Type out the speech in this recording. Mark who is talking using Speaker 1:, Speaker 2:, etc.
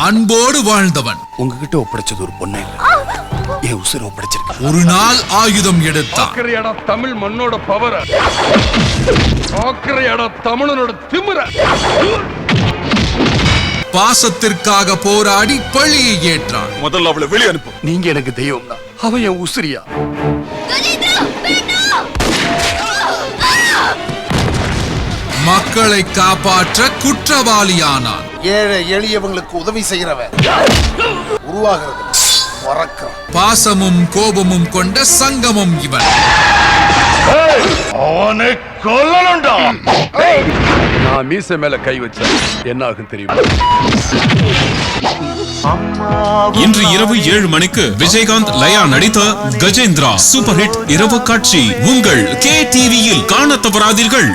Speaker 1: அன்போடு வாழ்ந்தவன்.
Speaker 2: உங்ககிட்ட ஒப்படைச்சது ஒரு பொண்ணை இல்ல, என் உசுரை ஒப்படைச்சிருக்க.
Speaker 1: ஒரு நாள் ஆயுதம் எடுத்தான்.
Speaker 3: தமிழ் மண்ணோட பவர, தமிழனோட திமிர.
Speaker 1: பாசத்திற்காக போராடி பழியை ஏற்றான்.
Speaker 2: முதல்ல அவளை வெளியே அனுப்பு. நீங்க எனக்கு தெய்வம் தான், அவன் என் உசிரியா.
Speaker 1: மக்களை காப்பாற்ற குற்றவாளியானான்.
Speaker 4: ஏழை எளியவங்களுக்கு உதவி செய்கிறவன் உருவாகிறது.
Speaker 1: பாசமும் கோபமும் கொண்ட சங்கமம் இவன்.
Speaker 3: அவனை கொல்லணும்டா.
Speaker 2: நான் மீச மேல கை வச்ச என்ன ஆகும் தெரியுமா?
Speaker 5: இன்று இரவு 7 மணிக்கு விஜயகாந்த் லயா நடித்த கஜேந்திரா சூப்பர் ஹிட் இரவு காட்சி உங்கள் KTV-யில் காண தவறாதீர்கள்.